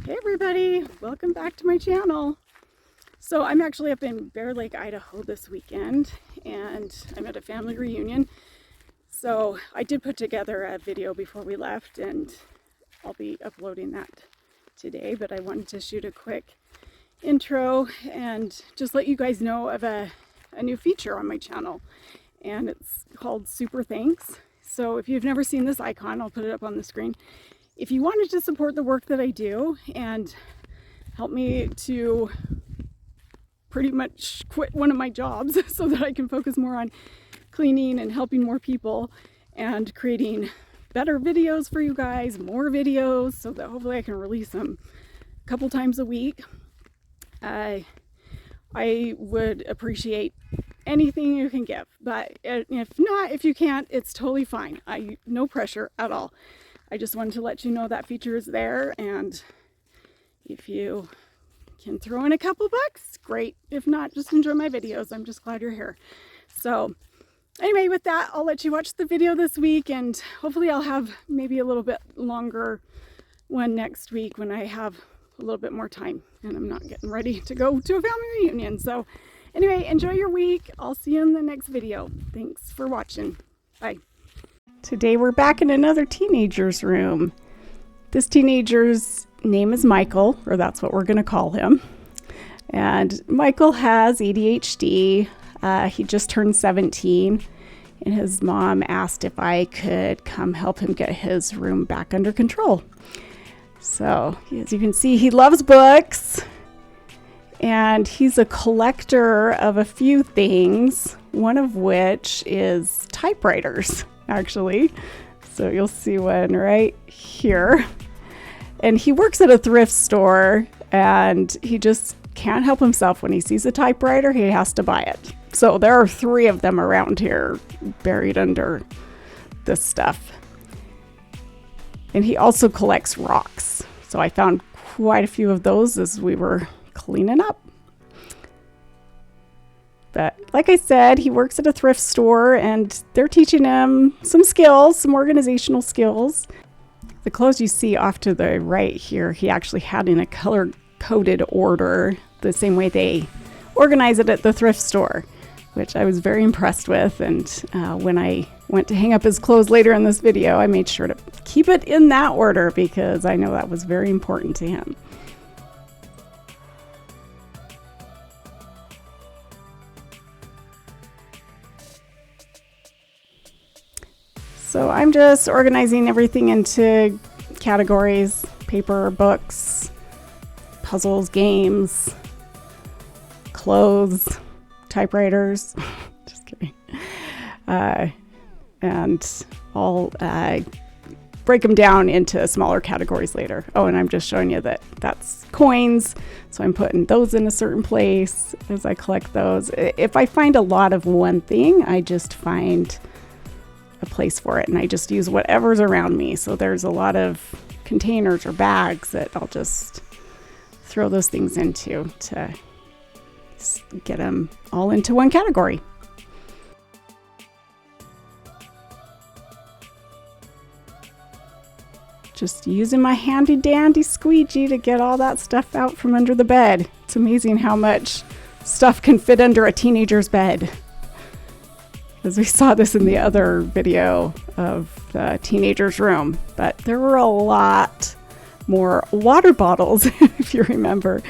Hey everybody, welcome back to my channel. So I'm actually up in Bear Lake, Idaho this weekend, and I'm at a family reunion. So I did put together a video before we left, and I'll be uploading that today, but I wanted to shoot a quick intro and just let you guys know of a new feature on my channel, and it's called Super Thanks. So if you've never seen this icon, I'll put it up on the screen. If you wanted to support the work that I do and help me to pretty much quit one of my jobs so that I can focus more on cleaning and helping more people and creating better videos for you guys, more videos, so that hopefully I can release them a couple times a week, I would appreciate anything you can give. But if not, if you can't, it's totally fine. No pressure at all. I just wanted to let you know that feature is there, and if you can throw in a couple bucks, great. If not, just enjoy my videos. I'm just glad you're here. So anyway, with that, I'll let you watch the video this week, and hopefully I'll have maybe a little bit longer one next week when I have a little bit more time and I'm not getting ready to go to a family reunion. So anyway, enjoy your week. I'll see you in the next video. Thanks for watching. Bye. Today we're back in another teenager's room. This teenager's name is Michael, or that's what we're going to call him. And Michael has ADHD. He just turned 17, and his mom asked if I could come help him get his room back under control. So as you can see, he loves books, and he's a collector of a few things, one of which is typewriters, actually. So you'll see one right here. And he works at a thrift store, and he just can't help himself. When he sees a typewriter, he has to buy it. So there are 3 of them around here buried under this stuff. And he also collects rocks. So I found quite a few of those as we were cleaning up. But like I said, he works at a thrift store, and they're teaching him some skills, some organizational skills. The clothes you see off to the right here, he actually had in a color-coded order, the same way they organize it at the thrift store, which I was very impressed with. And when I went to hang up his clothes later in this video, I made sure to keep it in that order because I know that was very important to him. So I'm just organizing everything into categories: paper, books, puzzles, games, clothes, typewriters. Just kidding. And I'll break them down into smaller categories later. Oh, and I'm just showing you that that's coins. So I'm putting those in a certain place as I collect those. If I find a lot of one thing, I just find a place for it, and I just use whatever's around me. So there's a lot of containers or bags that I'll just throw those things into to get them all into one category. Just using my handy dandy squeegee to get all that stuff out from under the bed. It's amazing how much stuff can fit under a teenager's bed. As we saw this in the other video of the teenager's room, but there were a lot more water bottles, if you remember,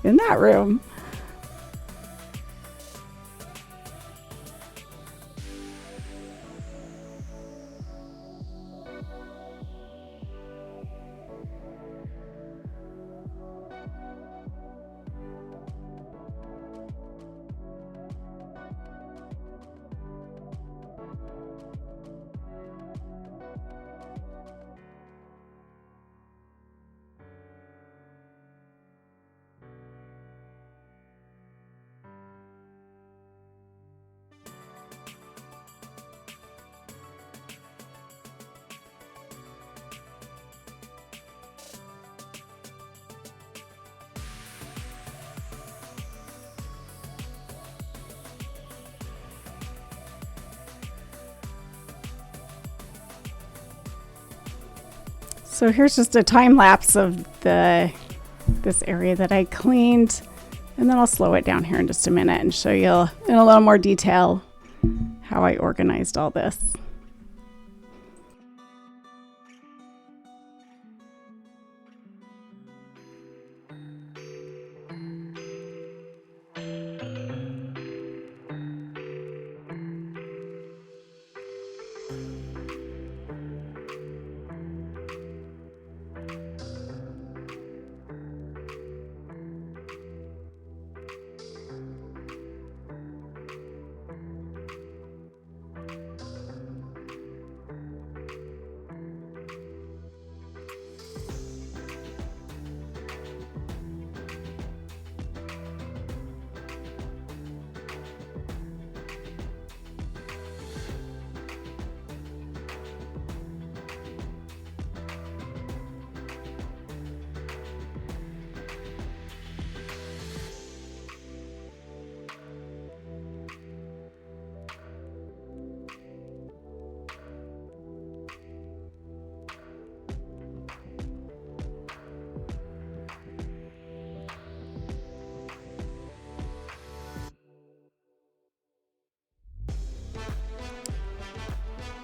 in that room. So here's just a time lapse of the this area that I cleaned, and then I'll slow it down here in just a minute and show you in a little more detail how I organized all this.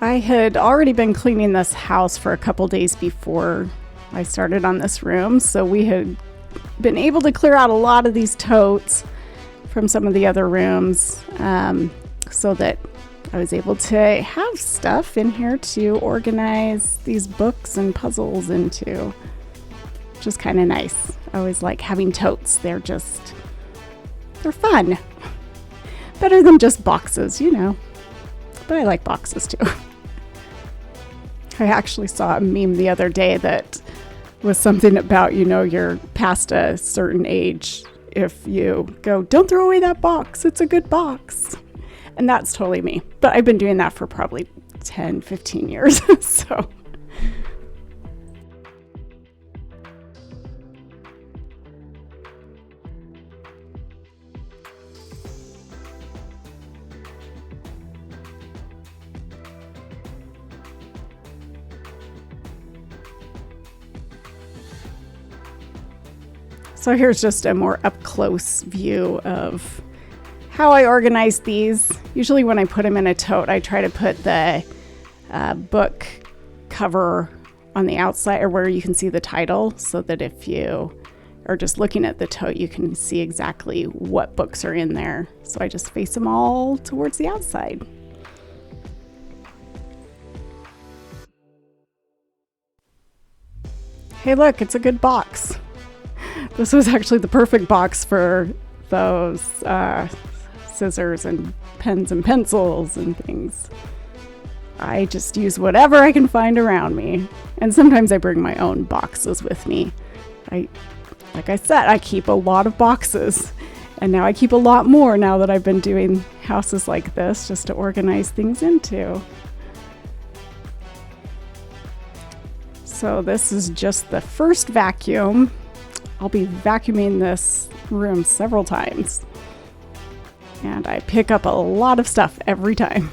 I had already been cleaning this house for a couple days before I started on this room, so we had been able to clear out a lot of these totes from some of the other rooms, so that I was able to have stuff in here to organize these books and puzzles into, which is kind of nice. I always like having totes. They're fun. Better than just boxes, you know. But I like boxes too. I actually saw a meme the other day that was something about, you know, you're past a certain age if you go, don't throw away that box, it's a good box. And that's totally me. But I've been doing that for probably 10, 15 years. So. So here's just a more up-close view of how I organize these. Usually when I put them in a tote, I try to put the book cover on the outside or where you can see the title, so that if you are just looking at the tote, you can see exactly what books are in there. So I just face them all towards the outside. Hey, look, it's a good box. This was actually the perfect box for those scissors and pens and pencils and things. I just use whatever I can find around me. And sometimes I bring my own boxes with me. Like I said, I keep a lot of boxes. And now I keep a lot more now that I've been doing houses like this, just to organize things into. So this is just the first vacuum. I'll be vacuuming this room several times. And I pick up a lot of stuff every time.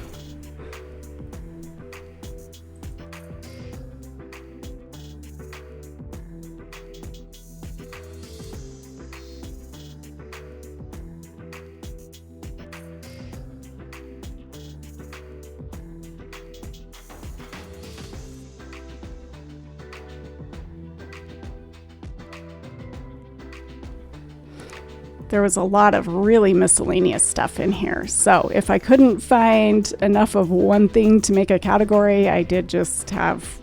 There was a lot of really miscellaneous stuff in here. So if I couldn't find enough of one thing to make a category, I did just have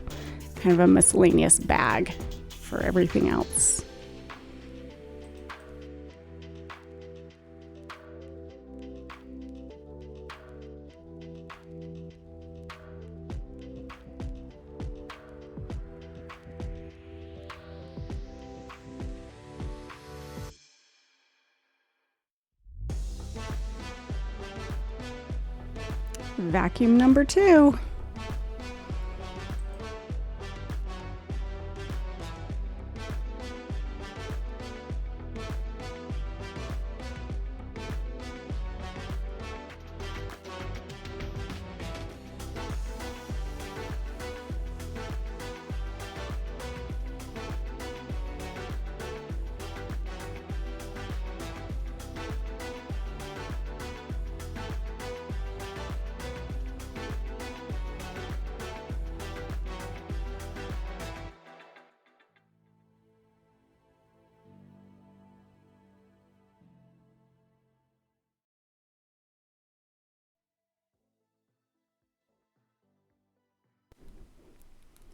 kind of a miscellaneous bag for everything else. Vacuum number 2.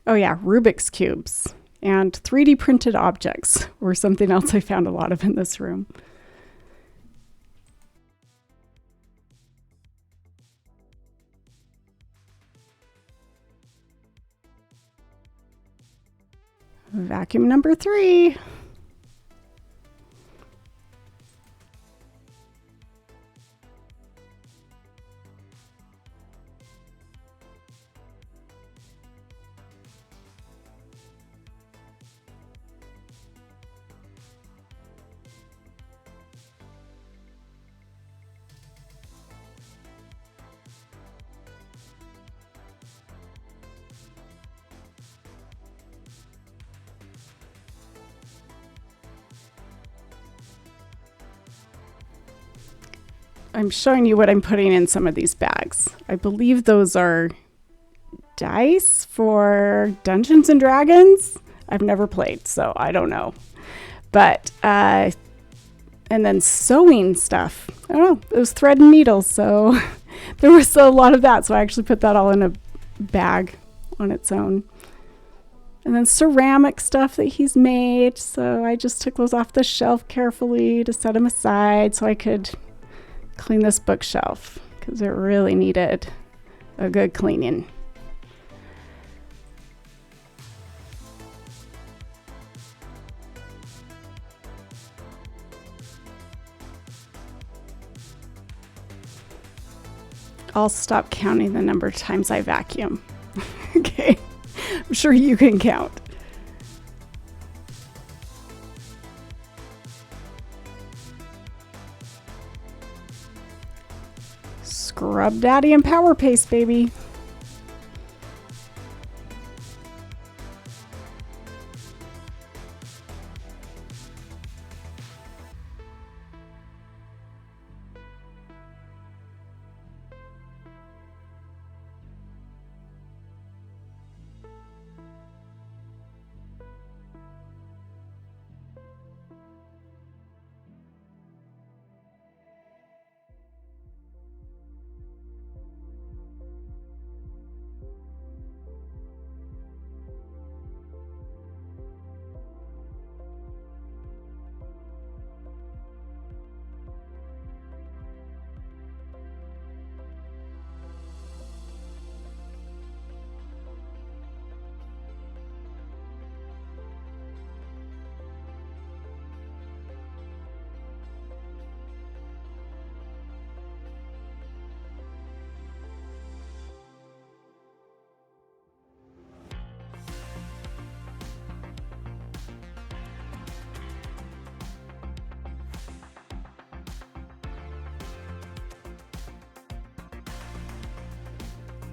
Oh yeah, Rubik's Cubes and 3D printed objects were something else I found a lot of in this room. Vacuum number 3. I'm showing you what I'm putting in some of these bags. I believe those are dice for Dungeons and Dragons. I've never played, so I don't know. But, and then sewing stuff. I don't know, it was thread and needles, so there was a lot of that. So I actually put that all in a bag on its own. And then ceramic stuff that he's made. So I just took those off the shelf carefully to set them aside so I could clean this bookshelf because it really needed a good cleaning. I'll stop counting the number of times I vacuum. Okay, I'm sure you can count. Scrub Daddy and Power Paste, baby.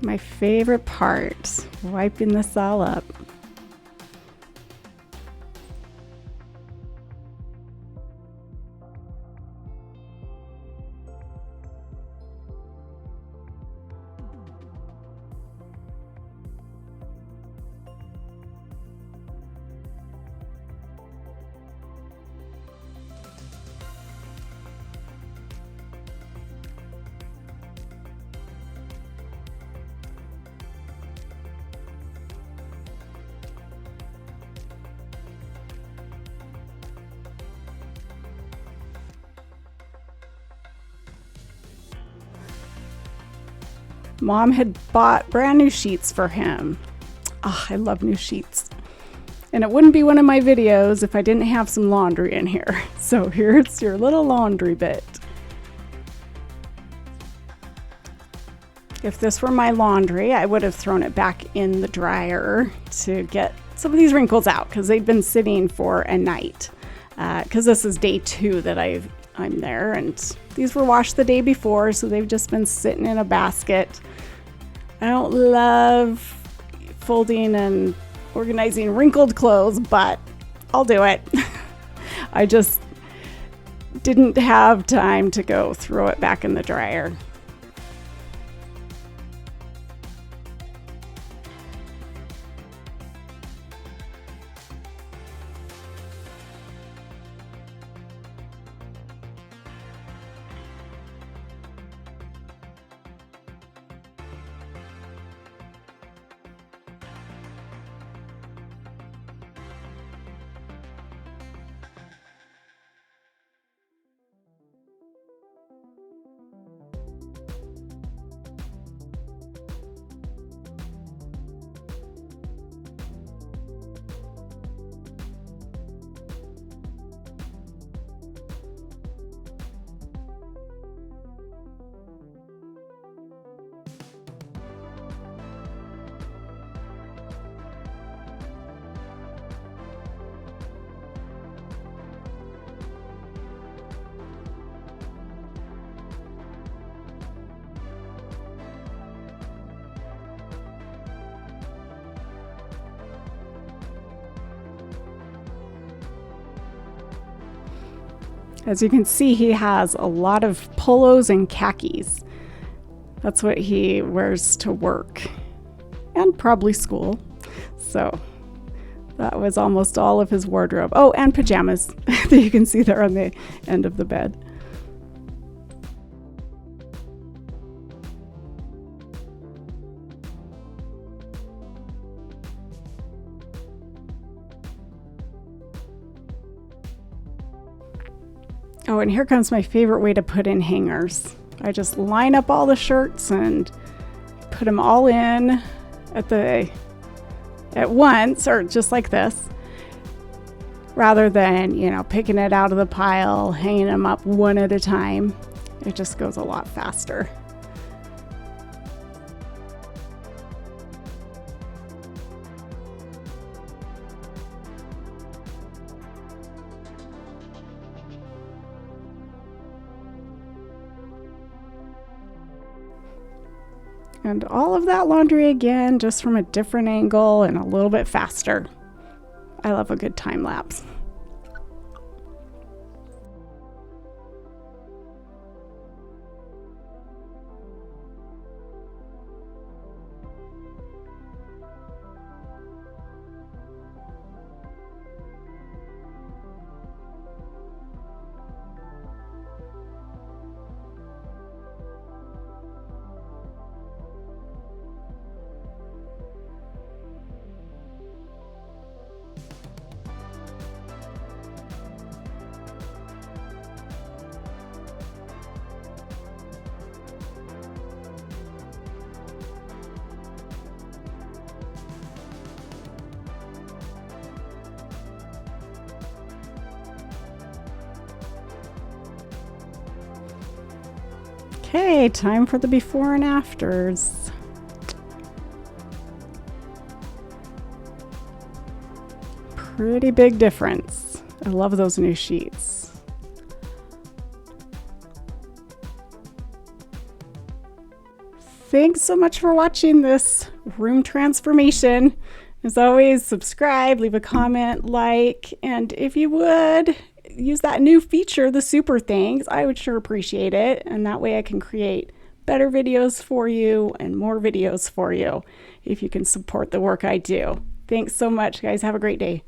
My favorite part, wiping this all up. Mom had bought brand new sheets for him. Oh, I love new sheets. And it wouldn't be one of my videos if I didn't have some laundry in here. So here's your little laundry bit. If this were my laundry, I would have thrown it back in the dryer to get some of these wrinkles out because they've been sitting for a night. Because this is day 2 that I'm there, and these were washed the day before, so they've just been sitting in a basket. I don't love folding and organizing wrinkled clothes, but I'll do it. I just didn't have time to go throw it back in the dryer. As you can see, he has a lot of polos and khakis. That's what he wears to work and probably school. So that was almost all of his wardrobe. Oh, and pajamas that you can see there on the end of the bed. Oh, and here comes my favorite way to put in hangers. I just line up all the shirts and put them all in at once, or just like this, rather than, picking it out of the pile, hanging them up one at a time. It just goes a lot faster. And all of that laundry again, just from a different angle and a little bit faster. I love a good time lapse. Okay, time for the before and afters. Pretty big difference. I love those new sheets. Thanks so much for watching this room transformation. As always, subscribe, leave a comment, like, and if you would, use that new feature, the super thanks. I would sure appreciate it. And that way I can create better videos for you and more videos for you if you can support the work I do. Thanks so much, guys. Have a great day.